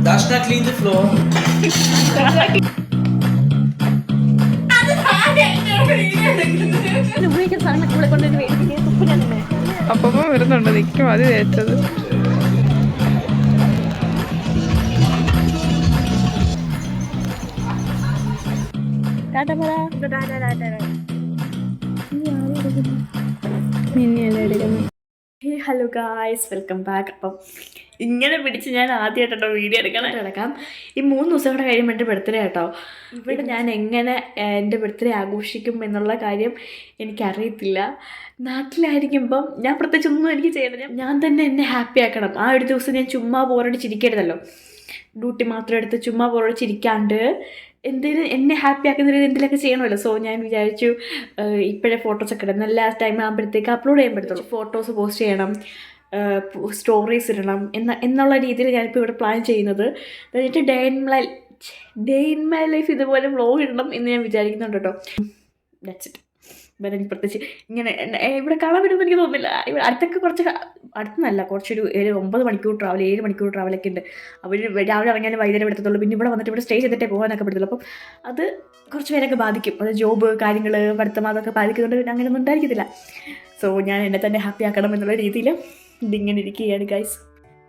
Dashna, clean the floor. അപ്പം വരുന്നുണ്ട് നിൽക്കും അത് തേച്ചത്. Hello guys, welcome back. അപ്പം ഇങ്ങനെ പിടിച്ച് ഞാൻ ആദ്യമായിട്ടോ വീഡിയോ എടുക്കാം. ഈ 3 ദിവസം കൂടെ കഴിയുമ്പോൾ എൻ്റെ ബർത്ത്ഡേ കേട്ടോ. ഇവിടെ ഞാൻ എങ്ങനെ എൻ്റെ ബർത്ത്ഡേ ആഘോഷിക്കും എന്നുള്ള കാര്യം എനിക്കറിയത്തില്ല. നാട്ടിലായിരിക്കുമ്പം ഞാൻ പ്രത്യേകിച്ച് ഒന്നും എനിക്ക് ചെയ്യണം, ഞാൻ തന്നെ എന്നെ ഹാപ്പി ആക്കണം. ആ ഒരു ദിവസം ഞാൻ ചുമ്മാ ബോറടിച്ചിരിക്കരുതല്ലോ. ഡ്യൂട്ടി മാത്രം എടുത്ത് ചുമ്മാ ബോറടിച്ചിരിക്കാണ്ട് എന്തെങ്കിലും എന്നെ ഹാപ്പി ആക്കുന്ന രീതിയിൽ എന്തെങ്കിലുമൊക്കെ ചെയ്യണമല്ലോ. സോ ഞാൻ വിചാരിച്ചു ഇപ്പോഴേ ഫോട്ടോസൊക്കെ ഇടാം, നല്ല ടൈം ആകുമ്പോഴത്തേക്ക് അപ്ലോഡ് ചെയ്യാൻ പറ്റത്തുള്ളൂ. ഫോട്ടോസ് പോസ്റ്റ് ചെയ്യണം, സ്റ്റോറീസ് ഇടണം എന്നുള്ള രീതിയിൽ ഞാനിപ്പോൾ ഇവിടെ പ്ലാൻ ചെയ്യുന്നത്. എന്നിട്ട് ഡേ ഇൻ മൈ ലൈഫ് ഇതുപോലെ വ്ളോഗ് ഇടണം എന്ന് ഞാൻ വിചാരിക്കുന്നുണ്ട് കേട്ടോ. That's it. വേറെ എനിക്ക് പ്രത്യേകിച്ച് ഇങ്ങനെ ഇവിടെ കാണാൻ പറ്റുമെന്ന് എനിക്ക് തോന്നുന്നില്ല. ഇവിടെ അടുത്തൊക്കെ അടുത്തൊന്നല്ല, കുറച്ചൊരു 9 മണിക്കൂർ ട്രാവൽ, 7 മണിക്കൂർ ട്രാവലൊക്കെ ഉണ്ട്. അവർ രാവിലെ ഇറങ്ങിയാലും വൈകുന്നേരം എടുത്തുള്ളൂ. പിന്നെ ഇവിടെ വന്നിട്ട് ഇവിടെ സ്റ്റേ ചെയ്തിട്ടേ പോകാനൊക്കെ പറ്റത്തുള്ളൂ. അപ്പം അത് കുറച്ച് പേരൊക്കെ ബാധിക്കും. അത് ജോബ് കാര്യങ്ങൾ പഠിത്തം അതൊക്കെ ബാധിക്കുന്നുണ്ട്. പിന്നെ അങ്ങനെയൊന്നും ഉണ്ടായിരിക്കത്തില്ല. സോ ഞാൻ എന്നെ തന്നെ ഹാപ്പി ആക്കണം എന്നുള്ള രീതിയിൽ ഇതിങ്ങനെ ഇരിക്കുകയാണ് ഗൈസ്.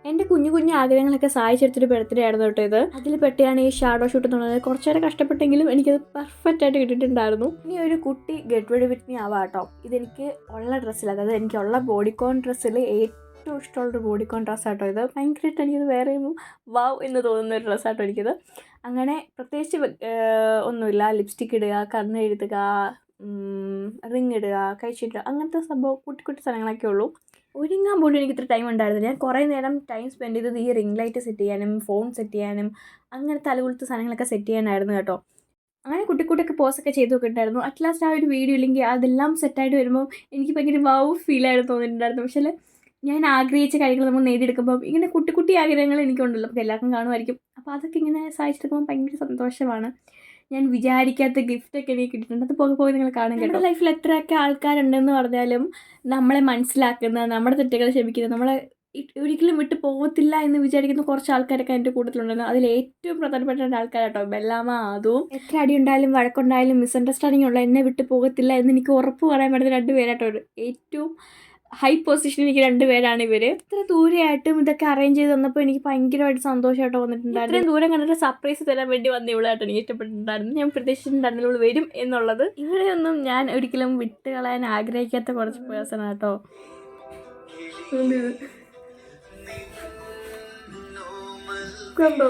എൻ്റെ കുഞ്ഞു ആഗ്രഹങ്ങളൊക്കെ സഹായിച്ചെടുത്തൊരു ബർത്ത്ഡേ ആയിരുന്നു കേട്ടോ ഇത്. അതിൽ പെട്ടിയാണ് ഈ ഷാഡോ ഷൂട്ട് എന്നുള്ളത്. കുറച്ച് നേരം കഷ്ടപ്പെട്ടെങ്കിലും എനിക്കത് പെർഫെക്റ്റ് ആയിട്ട് കിട്ടിയിട്ടുണ്ടായിരുന്നു. ഇനി ഒരു കുട്ടി ഗെറ്റ് റെഡി വിത്ത് മീ ആവാം കേട്ടോ. ഇതെനിക്ക് ഉള്ള ഡ്രസ്സിൽ, അതായത് എനിക്കുള്ള ബോഡിക്കോൺ ഡ്രസ്സിൽ ഏറ്റവും ഇഷ്ടമുള്ളൊരു ബോഡിക്കോൺ ഡ്രസ്സാട്ടോ ഇത്. ഭയങ്കരമായിട്ട് എനിക്കത് വേറെ വാവ് എന്ന് തോന്നുന്ന ഒരു ഡ്രസ്സാട്ടോ എനിക്കത്. അങ്ങനെ പ്രത്യേകിച്ച് ഒന്നുമില്ല. ലിപ്സ്റ്റിക്ക് ഇടുക, കണ്ണ് എഴുതുക, റിങ് ഇടുക, കഴിച്ചിടുക, അങ്ങനത്തെ സംഭവം കുട്ടി സാധനങ്ങളൊക്കെ ഉള്ളൂ. ഒരുങ്ങാൻ പോലും എനിക്ക് ഇത്ര ടൈം ഉണ്ടായിരുന്നില്ല. ഞാൻ കുറേ നേരം ടൈം സ്പെൻഡ് ചെയ്തത് ഈ റിംഗ് ലൈറ്റ് സെറ്റ് ചെയ്യാനും ഫോൺ സെറ്റ് ചെയ്യാനും അങ്ങനെ തലകുലത്തെ സാധനങ്ങളൊക്കെ സെറ്റ് ചെയ്യാനായിരുന്നു കേട്ടോ. അങ്ങനെ കുട്ടിക്കൊക്കെ പോസ്റ്റൊക്കെ ചെയ്ത് നോക്കിയിട്ടുണ്ടായിരുന്നു. അറ്റ് ലാസ്റ്റ് ആ ഒരു വീഡിയോ ഇല്ലെങ്കിൽ അതെല്ലാം സെറ്റായിട്ട് വരുമ്പോൾ എനിക്ക് ഭയങ്കര വൗ ഫീലായിട്ട് തോന്നിയിട്ടുണ്ടായിരുന്നു. പക്ഷേ ഞാൻ ആഗ്രഹിച്ച കാര്യങ്ങൾ നമ്മൾ നേടിയെടുക്കുമ്പോൾ ഇങ്ങനെ കുട്ടി ആഗ്രഹങ്ങൾ എനിക്കുണ്ടല്ലോ, അപ്പോൾ എല്ലാവർക്കും കാണുമായിരിക്കും. അപ്പോൾ അതൊക്കെ ഇങ്ങനെ സഹായിച്ചെടുക്കുമ്പോൾ ഭയങ്കര സന്തോഷമാണ്. ഞാൻ വിചാരിക്കാത്ത ഗിഫ്റ്റൊക്കെ എനിക്ക് കിട്ടിയിട്ടുണ്ട്. അത് പോയി നിങ്ങൾ കാണും കേട്ടോ. ലൈഫിൽ എത്രയൊക്കെ ആൾക്കാരുണ്ടെന്ന് പറഞ്ഞാലും നമ്മളെ മനസ്സിലാക്കുന്ന, നമ്മുടെ തെറ്റുകൾ ക്ഷമിക്കുന്ന, നമ്മളെ ഒരിക്കലും വിട്ട് പോകത്തില്ല എന്ന് വിചാരിക്കുന്ന കുറച്ച് ആൾക്കാരൊക്കെ എൻ്റെ കൂട്ടത്തിലുണ്ടായിരുന്നു. അതിൽ ഏറ്റവും പ്രധാനപ്പെട്ട 2 ആൾക്കാരാട്ടോ, ബെല്ലാമ അതും. എത്ര അടി ഉണ്ടായാലും വഴക്കുണ്ടായാലും മിസ്അണ്ടർസ്റ്റാൻഡിങ് ഉള്ള എന്നെ വിട്ട് പോകത്തില്ല എന്ന് എനിക്ക് ഉറപ്പ് പറയാൻ പറ്റുന്ന 2 പേരാട്ടോ. ഏറ്റവും ഹൈ പൊസിഷൻ എനിക്ക് 2 പേരാണ് ഇവർ. ഇത്ര ദൂരെയായിട്ടും ഇതൊക്കെ അറേഞ്ച് ചെയ്ത് തന്നപ്പോൾ എനിക്ക് ഭയങ്കരമായിട്ട് സന്തോഷമായിട്ട് വന്നിട്ടുണ്ടായിരുന്നു. ഇത്രയും ദൂരം കണ്ടിട്ട് സർപ്രൈസ് തരാൻ വേണ്ടി വന്ന ഇവളായിട്ട് എനിക്ക് ഇഷ്ടപ്പെട്ടിട്ടുണ്ടായിരുന്നു. ഞാൻ പ്രതീക്ഷിച്ചിട്ടുണ്ടായിരുന്നു ഇവൾ വരും എന്നുള്ളത്. ഇവരെയൊന്നും ഞാൻ ഒരിക്കലും വിട്ട് കളയാൻ ആഗ്രഹിക്കാത്ത കുറച്ച് പേഴ്സണാണ് കേട്ടോ. കണ്ടോ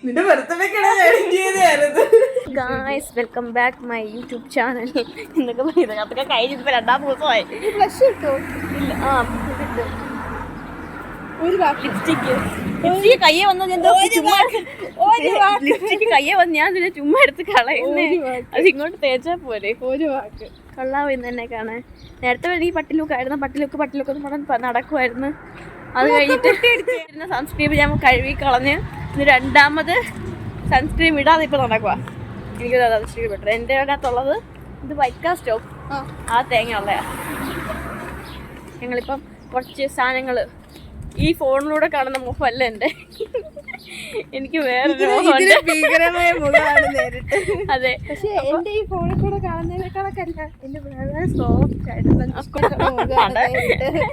നിന്റെ guys, welcome back my YouTube channel എന്നൊക്കെ പറയുന്നത്. അതൊക്കെ കഴിഞ്ഞിപ്പോൾ 2-ാം ദിവസമായി. ലിപ്സ്റ്റിക്ക് കയ്യെ വന്നു, ലിപ്സ്റ്റിക്ക് കയ്യെ വന്ന് ഞാൻ ഇതിനെ ചുമ്മാ എടുത്ത് കളയുന്നേ. അത് ഇങ്ങോട്ട് തേച്ചാൽ പോലെ. ഒരു വാക്ക് കൊള്ളാവും ഇന്ന് തന്നെ കാണാൻ. നേരത്തെ ഈ പട്ടിലുക്കായിരുന്നു. പട്ടിലുക്ക് എന്ന് നടക്കുമായിരുന്നു. അത് കഴിഞ്ഞിട്ട് സൺസ്ക്രീം ഞാൻ കഴുകി കളഞ്ഞ് ഇന്ന് 2ാമത് സൺസ്ക്രീം ഇടാതെ ഇപ്പോൾ നടക്കുക. എനിക്കത് സൺസ്ക്രീം ബെറ്റർ. എൻ്റെ അതിനകത്തുള്ളത് ഇത് വൈറ്റ് കാസ്റ്റോ ആ തേങ്ങ ഉള്ളയാ. ഞങ്ങളിപ്പം കുറച്ച് സാധനങ്ങൾ, ഈ ഫോണിലൂടെ കാണുന്ന മുഖമല്ല എൻ്റെ, എനിക്ക് വേറൊരു ഭീകരമായ മുഖമാണ് നേരിട്ട്. അതെ, പക്ഷേ എൻ്റെ ഈ ഫോണിൽ കൂടെ കാണുന്നതിനേക്കാളൊക്കെ എൻ്റെ വളരെ സോഫ്റ്റ് ആയിട്ട്.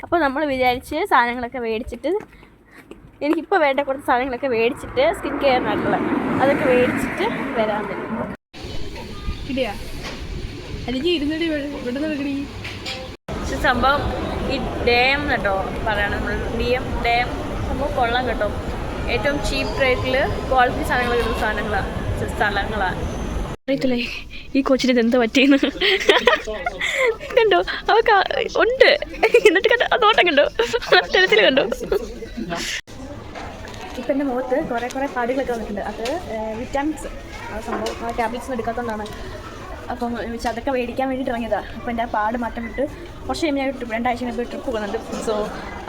അപ്പോൾ നമ്മൾ വിചാരിച്ച് സാധനങ്ങളൊക്കെ മേടിച്ചിട്ട്, എനിക്കിപ്പോൾ വേണ്ട കുറച്ച് സാധനങ്ങളൊക്കെ മേടിച്ചിട്ട് സ്കിൻ കെയറിനായിട്ടുള്ള അതൊക്കെ മേടിച്ചിട്ട് വരാൻ പറ്റും. സംഭവം ഈ ഡാം കേട്ടോ പറയണം, നമ്മൾ ഡാം സംഭവം കൊള്ളാം കേട്ടോ. ഏറ്റവും ചീപ്പ് റേറ്റിൽ ക്വാളിറ്റി സാധനങ്ങൾ കിട്ടുന്ന സ്ഥലങ്ങളാണ്. അറിയത്തില്ലേ ഈ കൊച്ചിന് എന്ത് പറ്റിയെന്ന് കണ്ടോ? അവർക്ക് ഉണ്ട്, എന്നിട്ട് കണ്ടോ അതോട്ടം കണ്ടോ, തെരച്ചിൽ കണ്ടോ. ഇപ്പം എൻ്റെ മുഖത്ത് കുറേ പാടുകളൊക്കെ വന്നിട്ടുണ്ട്. അത് വിറ്റാമിൻസ് ആ സംഭവം ആ ടാബ്ലറ്റ്സ് എടുക്കാത്തതുകൊണ്ടാണ്. അപ്പം അതൊക്കെ മേടിക്കാൻ വേണ്ടിയിട്ട് ഇറങ്ങിയതാണ്. അപ്പോൾ എൻ്റെ ആ പാട് മാറ്റം വിട്ട് കുറച്ച് കഴിയുമ്പോൾ ഞാൻ ട്രിപ്പ് 2 ആഴ്ച കഴിയുമ്പോൾ ട്രിപ്പ് പോകുന്നുണ്ട്. സോ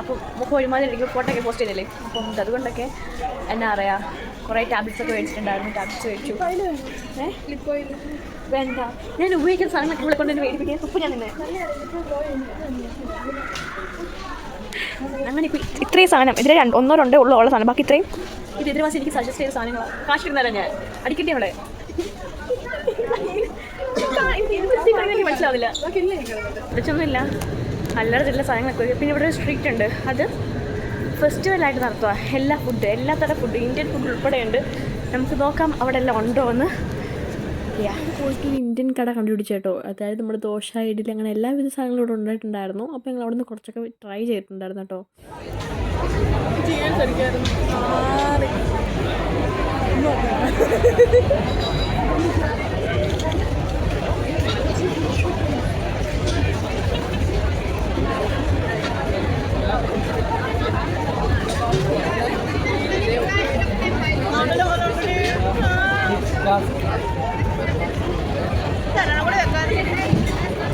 അപ്പം മുഖം ഒരുമാതിരി എനിക്ക് ഫോട്ടോ ഒക്കെ പോസ്റ്റ് ചെയ്തില്ലേ. അപ്പം അതുകൊണ്ടൊക്കെ എന്നാ പറയുക കുറേ ടാബ്ലറ്റ്സ് ഒക്കെ മേടിച്ചിട്ടുണ്ടായിരുന്നു. ടാബ്ലറ്റ്സ് മേടിച്ചു. വേണ്ട ഞാൻ ഉപയോഗിക്കുന്ന സാധനങ്ങളൊക്കെ ഇവിടെ കൊണ്ട് തന്നെ മേടിപ്പിക്കാൻ ഉപ്പ് ഞാൻ തന്നെ അങ്ങനെ ഇപ്പോൾ ഇത്രയും സാധനം ഇതിൽ 1-2 ഉള്ള സാധനം ബാക്കി ഇത്രയും ഇത് ഇതിന് മാസം എനിക്ക് സജസ്റ്റ് ചെയ്ത സാധനങ്ങളാണ്. കാശ് ഇടുന്നതല്ല ഞാൻ അടിക്കട്ടെ അവിടെ മനസ്സിലാവില്ല വിളിച്ചൊന്നുമില്ല അല്ലറ ചില സാധനങ്ങളൊക്കെ. പിന്നെ ഇവിടെ ഒരു സ്ട്രീറ്റ് ഉണ്ട്. അത് ഫെസ്റ്റിവലായിട്ട് നടത്തുക. എല്ലാ തരം ഫുഡ് ഇന്ത്യൻ ഫുഡ് ഉൾപ്പെടെയുണ്ട്. നമുക്ക് നോക്കാം അവിടെ എല്ലാം ഉണ്ടോ എന്ന്. പോയിട്ട് ഒരു ഇന്ത്യൻ കട കണ്ടുപിടിച്ചു കേട്ടോ. അതായത് നമ്മുടെ ദോശ ഇഡ്ഡലി അങ്ങനെ എല്ലാവിധ സാധനങ്ങളും ഇവിടെ ഉണ്ടായിട്ടുണ്ടായിരുന്നു. അപ്പോൾ ഞങ്ങൾ അവിടെ നിന്ന് കുറച്ചൊക്കെ ട്രൈ ചെയ്തിട്ടുണ്ടായിരുന്നു കേട്ടോ.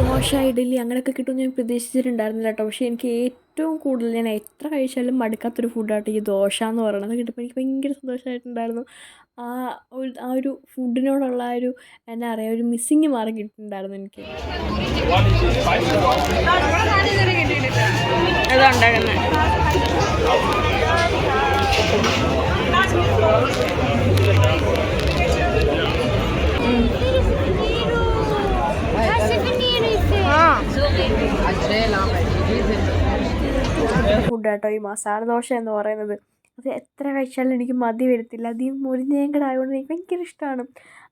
ദോശ ഇഡ്ഡലി അങ്ങനെയൊക്കെ കിട്ടുമെന്ന് ഞാൻ പ്രതീക്ഷിച്ചിട്ടുണ്ടായിരുന്നില്ല കേട്ടോ. പക്ഷേ എനിക്ക് ഏറ്റവും കൂടുതൽ ഞാൻ എത്ര കഴിച്ചാലും മടുക്കാത്തൊരു ഫുഡായിട്ട് ഈ ദോശ എന്ന് പറയുന്നത് കിട്ടുമ്പോൾ എനിക്ക് ഭയങ്കര സന്തോഷമായിട്ടുണ്ടായിരുന്നു. ആ ഒരു ഫുഡിനോടുള്ള ആ ഒരു എന്നാ പറയുക ഒരു മിസ്സിങ് മാറി കിട്ടിയിട്ടുണ്ടായിരുന്നു എനിക്ക്. അതുണ്ടാകുന്നത് ഫുഡ് കേട്ടോ ഈ മസാല ദോശ എന്ന് പറയുന്നത്. അത് എത്ര കഴിച്ചാലും എനിക്ക് മതി വരത്തില്ല. അത് ഈ മുരിങ്ങയുടെ ആയതുകൊണ്ട് എനിക്ക് ഭയങ്കര ഇഷ്ടമാണ്.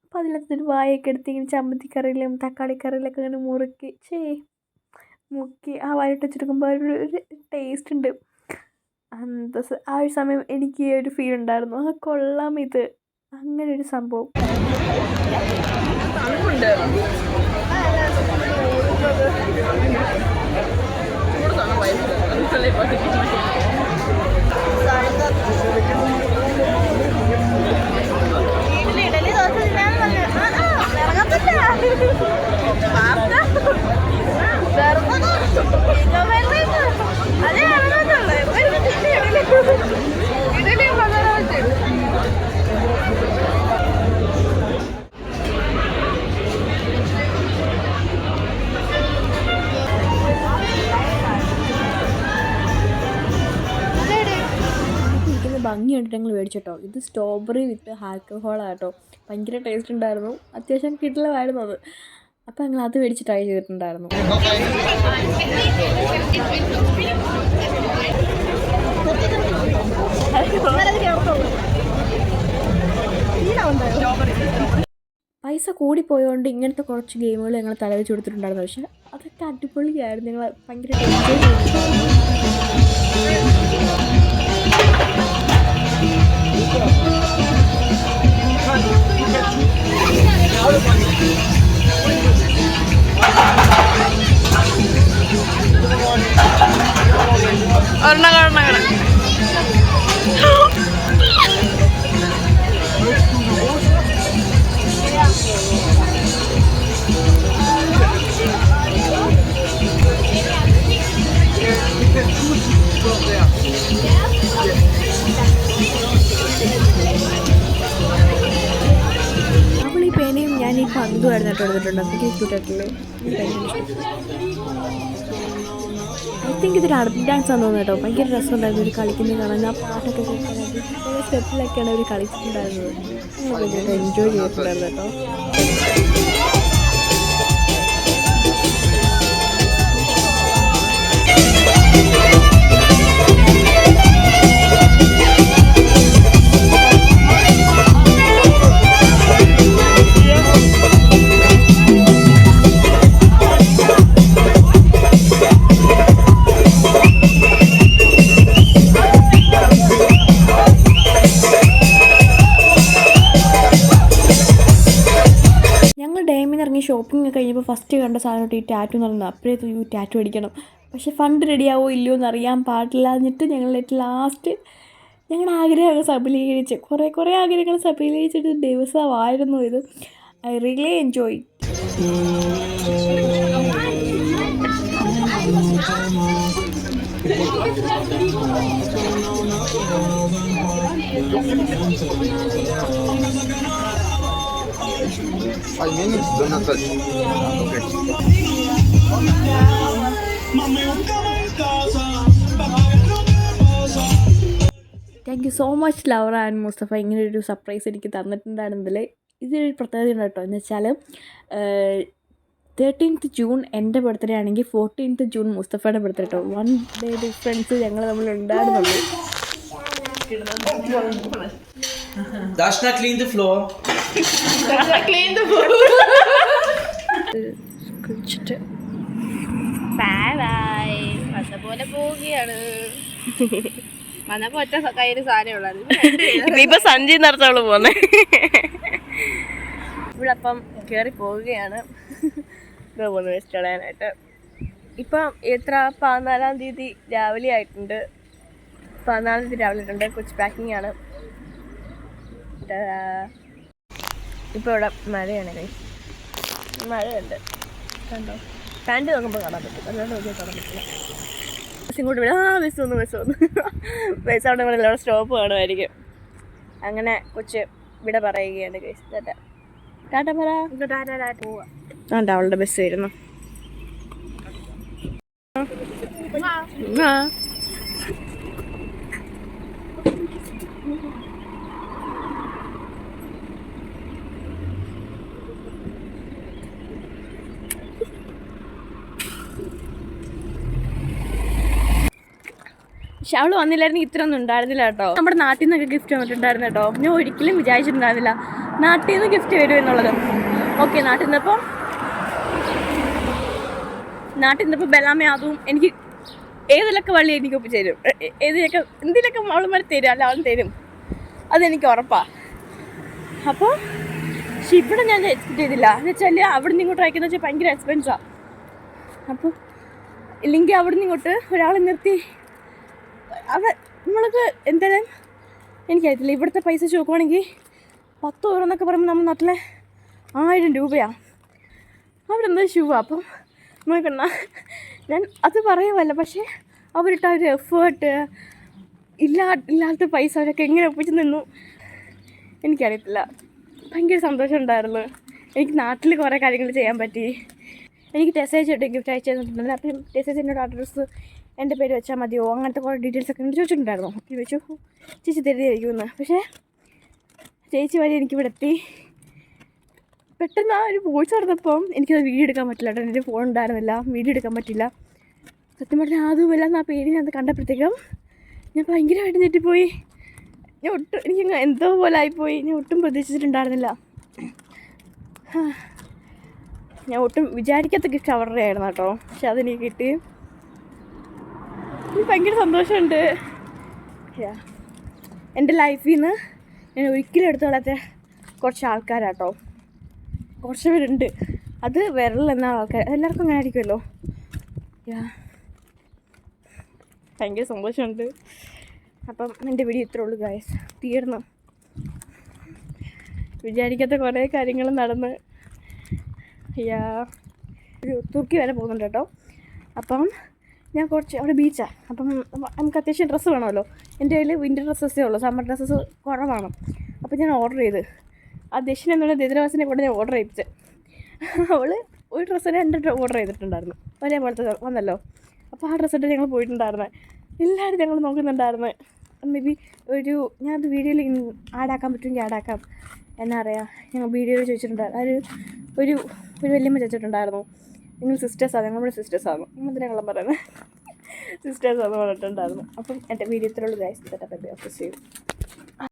അപ്പോൾ അതിനകത്തൊരു വായൊക്കെ എടുത്ത് ഇങ്ങനെ ചമ്മന്തിക്കറിയിലും തക്കാളിക്കറിയിലൊക്കെ ഇങ്ങനെ മുക്കി ആ വായിട്ട് വെച്ചെടുക്കുമ്പോൾ ഒരു ടേസ്റ്റ് ഉണ്ട്. ആ ഒരു സമയം എനിക്ക് ഒരു ഫീൽ ഉണ്ടായിരുന്നു. ആ കൊള്ളാം ഇത് അങ്ങനെ ഒരു സംഭവം. ഭംഗി കണ്ടിട്ട് ഞങ്ങൾ മേടിച്ചിട്ടോ. ഇത് സ്ട്രോബെറി വിത്ത് ആൽക്കഹോളാട്ടോ. ഭയങ്കര ടേസ്റ്റ് ഉണ്ടായിരുന്നു. അത്യാവശ്യം കിട്ടലുമായിരുന്നു അത്. അപ്പോൾ ഞങ്ങൾ അത് മേടിച്ച് ട്രൈ ചെയ്തിട്ടുണ്ടായിരുന്നു. പൈസ കൂടിപ്പോയതുകൊണ്ട് ഇങ്ങനത്തെ കുറച്ച് ഗെയിമുകൾ ഞങ്ങൾ തലവെച്ച് കൊടുത്തിട്ടുണ്ടായിരുന്നു. പക്ഷേ അതൊക്കെ അടിപൊളിയായിരുന്നു. ഞങ്ങൾ ഭയങ്കര എൻജോയ് അവൾ ഈ പേനയും ഞാൻ ഈ പന്തുമായിരുന്നു കേട്ടോ എടുത്തിട്ടുണ്ട്. അതൊക്കെ ക്യൂട്ടായിട്ടില്ലേ. ഐ തിങ്ക് ഇതൊരു അറബിക് ഡാൻസ് ആണെന്ന് തോന്നുന്നു കേട്ടോ. ഭയങ്കര രസമുണ്ടായിരുന്നു ഒരു കളിക്കുന്നത് കാണാൻ. ആ പാട്ടൊക്കെ കേൾക്കാനായിട്ട് പല സ്റ്റെപ്പിലൊക്കെയാണ് അവർ കളിച്ചിട്ടുണ്ടായിരുന്നത്. ഞങ്ങൾ ഭയങ്കര എൻജോയ് ചെയ്തിട്ടുണ്ടായിരുന്നു കേട്ടോ. ഷോപ്പിംഗ് ഒക്കെ കഴിഞ്ഞപ്പോൾ ഫസ്റ്റ് കണ്ട സാധനമായിട്ട് ഈ ടാറ്റു എന്ന് പറയുന്നത്. അപ്പോഴേ ടാറ്റു അടിക്കണം. പക്ഷേ ഫണ്ട് റെഡിയാവോ ഇല്ലയോ എന്ന് അറിയാൻ പാടില്ല. എന്നിട്ട് ഞങ്ങൾ ലാസ്റ്റ് ഞങ്ങളുടെ ആഗ്രഹമൊക്കെ സബലീകരിച്ച് കുറേ ആഗ്രഹങ്ങൾ സബലീകരിച്ചിട്ട് ദിവസമായിരുന്നു ഇത്. I really enjoy. Thank you so much Laura and Mustafa, ഇങ്ങനൊരു സർപ്രൈസ് എനിക്ക് തന്നിട്ടുണ്ടായിരുന്നതിൽ. ഇതൊരു പ്രത്യേകത ഉണ്ട് കേട്ടോ. എന്ന് വെച്ചാൽ 13th ജൂൺ എൻ്റെ ബർത്ത്ഡേ ആണെങ്കിൽ 14th ജൂൺ മുസ്തഫയുടെ ബർത്ത്ഡേ കേട്ടോ. 1 ഡേ ഡിഫറൻസ് ഞങ്ങൾ തമ്മിൽ ഉണ്ടായിരുന്നുള്ളൂ. Dashna, clean the floor. കുടിച്ചിട്ട് ബൈ ബൈ. അതുപോലെ പോവുകയാണ്. വന്നപ്പോ ഒറ്റ കയ്യിൽ സാധനം ഉള്ളത്. ഇപ്പൊ സഞ്ജി നടത്തോളൂ പോന്നെ. ഇവിടെ അപ്പം കയറി പോവുകയാണ്. ഇവിടെ പോകുന്നു വേസ്റ്റ് കളയാനായിട്ട്. ഇപ്പം എത്ര 14-ാം തീയതി രാവിലെ ആയിട്ടുണ്ട്. 14-ാം തീയതി രാവിലെ ആയിട്ടുണ്ട്. കൊച്ചു പാക്കിംഗ് ആണ്. ഇപ്പോൾ ഇവിടെ മഴയാണ് കൈ. മഴയുണ്ട് കണ്ടോ. പാൻറ്റ് നോക്കുമ്പോൾ കാണാൻ പറ്റും. അതുകൊണ്ട് നോക്കിയാൽ കാണാൻ പറ്റില്ല. ഇങ്ങോട്ട് വിടാം. ബസ് വന്നു ബസ് അവിടെ ഇവിടെ സ്റ്റോപ്പ് കാണുമായിരിക്കും. അങ്ങനെ കൊച്ച് ഇവിടെ പറയുകയാണ് ഗൈസ്. ടാറ്റ പറ. പോവാ. ആണ്ടാ അവളുടെ ബസ് വരുന്നു. പക്ഷെ അവൾ വന്നില്ലായിരുന്നു ഇത്ര ഒന്നും ഉണ്ടായിരുന്നില്ല കേട്ടോ. നമ്മുടെ നാട്ടിൽ നിന്നൊക്കെ ഗിഫ്റ്റ് വന്നിട്ടുണ്ടായിരുന്നു കേട്ടോ. ഞാൻ ഒരിക്കലും വിചാരിച്ചിട്ടുണ്ടായിരുന്നില്ല നാട്ടിൽ നിന്ന് ഗിഫ്റ്റ് വരും എന്നുള്ളത്. ഓക്കെ, നാട്ടിൽ നിന്നപ്പോൾ ബെല്ലാമ അതും എനിക്ക് ഏതിലൊക്കെ വള്ളി എനിക്ക് ഒപ്പിച്ച് തരും. എന്തിലൊക്കെ അവളുമാർ തരും, അല്ല അവൾ തരും, അതെനിക്ക് ഉറപ്പാണ്. അപ്പോൾ പക്ഷെ ഇവിടെ ഞാൻ എക്സ്പെക്ട് ചെയ്തില്ല. എന്ന് വെച്ചാൽ അവിടെ നിന്ന് ഇങ്ങോട്ട് അയക്കുന്ന വെച്ചാൽ ഭയങ്കര എക്സ്പെൻസാണ്. അപ്പോൾ ഇല്ലെങ്കിൽ അവിടെ നിന്ന് ഇങ്ങോട്ട് ഒരാളെ നിർത്തി അത് നമ്മൾക്ക് എന്തായാലും എനിക്കറിയത്തില്ല. ഇവിടുത്തെ പൈസ നോക്കുവാണെങ്കിൽ 10 euro എന്നൊക്കെ പറയുമ്പോൾ നമ്മൾ നാട്ടിലെ 1000 രൂപയാണ്. അവിടെ എന്താ ഷൂ. അപ്പം നോക്കണ്ട, ഞാൻ അത് പറയുമല്ല. പക്ഷേ അവരിട്ട ഒരു എഫേർട്ട് ഇല്ലാത്ത പൈസ അവരൊക്കെ എങ്ങനെ ഒപ്പിച്ച് നിന്നു എനിക്കറിയത്തില്ല. ഭയങ്കര സന്തോഷം ഉണ്ടായിരുന്നു. എനിക്ക് നാട്ടിൽ കുറേ കാര്യങ്ങൾ ചെയ്യാൻ പറ്റി. എനിക്ക് ടെസേജ് ഇട്ട് ഗിഫ്റ്റ് അയച്ചു തന്നിട്ടുണ്ടായിരുന്നു. അപ്പം ടെസേജ് എന്നോട് അഡ്രസ്സ് എൻ്റെ പേര് വെച്ചാൽ മതിയോ അങ്ങനത്തെ കുറേ ഡീറ്റെയിൽസൊക്കെ എന്നോട് ചോദിച്ചിട്ടുണ്ടായിരുന്നു. ചോദിച്ചു ചേച്ചി തരുമായിരിക്കുമെന്ന്. പക്ഷേ ചേച്ചി വരെ എനിക്കിവിടെ എത്തി. പെട്ടെന്ന് ആ ഒരു വോയിസ് നടന്നപ്പം എനിക്കത് വീഡിയോ എടുക്കാൻ പറ്റില്ല കേട്ടോ. എൻ്റെ ഫോൺ ഉണ്ടായിരുന്നില്ല, വീഡിയോ എടുക്കാൻ പറ്റില്ല. സത്യം പറഞ്ഞാൽ അതുമല്ല ആ പേര് ഞാൻ കണ്ടപ്പോഴത്തേക്കും ഞാൻ ഭയങ്കരമായിട്ട് ഞെട്ടിപ്പോയി. എനിക്ക് എന്തോ പോലെ ആയിപ്പോയി. ഞാൻ ഒട്ടും പ്രതീക്ഷിച്ചിട്ടുണ്ടായിരുന്നില്ല. ഞാൻ ഒട്ടും വിചാരിക്കാത്ത ഗിഫ്റ്റ് അവരുടെ ആയിരുന്നു കേട്ടോ. പക്ഷെ അതെനിക്ക് കിട്ടി. എനിക്ക് ഭയങ്കര സന്തോഷമുണ്ട്. എൻ്റെ ലൈഫിൽ നിന്ന് ഞാൻ ഒരിക്കലും എടുത്തു കളയാത്ത കുറച്ച് ആൾക്കാരാട്ടോ. കുറച്ച് പേരുണ്ട്. അത് വിരലെന്ന ആൾക്കാർ എല്ലാവർക്കും അങ്ങനെ ആയിരിക്കുമല്ലോ. ഭയങ്കര സന്തോഷമുണ്ട്. അപ്പം എൻ്റെ വീഡിയോ ഇത്രേ ഉള്ളൂ ഗൈസ്. തീർന്നു. വിചാരിക്കാത്ത കുറേ കാര്യങ്ങൾ നടന്ന് ഒരു തുർക്കി വരെ പോകുന്നുണ്ട് കേട്ടോ. അപ്പം ഞാൻ കുറച്ച് അവിടെ ബീച്ചാണ്. അപ്പം നമുക്ക് അത്യാവശ്യം ഡ്രസ്സ് വേണമല്ലോ. എൻ്റെ കയ്യിൽ വിൻ്റർ ഡ്രസ്സസേ ഉള്ളൂ, സമ്മർ ഡ്രസ്സസ് കുറവാണ്. അപ്പോൾ ഞാൻ ഓർഡർ ചെയ്ത് ആ ദക്ഷിണ എന്നുള്ള ദരിദ്രവാസിനെ കൊണ്ട് ഞാൻ ഓർഡർ ചെയ്യിപ്പിച്ച്. അവൾ ഒരു ഡ്രസ്സിന് 2 ഓർഡർ ചെയ്തിട്ടുണ്ടായിരുന്നു. ഒരേപോലത്തെ വന്നല്ലോ. അപ്പോൾ ആ ഡ്രസ്സിട്ട് ഞങ്ങൾ പോയിട്ടുണ്ടായിരുന്നു. എല്ലാവരും ഞങ്ങൾ നോക്കുന്നുണ്ടായിരുന്നു. മേ ബി ഞാനത് വീഡിയോയിൽ ആഡാക്കാൻ പറ്റുമെങ്കിൽ ആഡാക്കാം. എന്നാ അറിയാം, ഞങ്ങൾ വീഡിയോയിൽ ചോദിച്ചിട്ടുണ്ടായിരുന്നു. ഒരു വല്യമ്മ ചോദിച്ചിട്ടുണ്ടായിരുന്നു, നിങ്ങൾ സിസ്റ്റേഴ്സാണ്, ഞങ്ങളുടെ സിസ്റ്റേഴ്സാണ്. എന്നിട്ട് ഞങ്ങളെ പറയുന്നത് സിസ്റ്റേഴ്സാണെന്ന് പറഞ്ഞിട്ടുണ്ടായിരുന്നു. അപ്പം എൻ്റെ വീഡിയോ ഇത്രയുള്ളൂ ഗൈസ്. ചെയ്യും.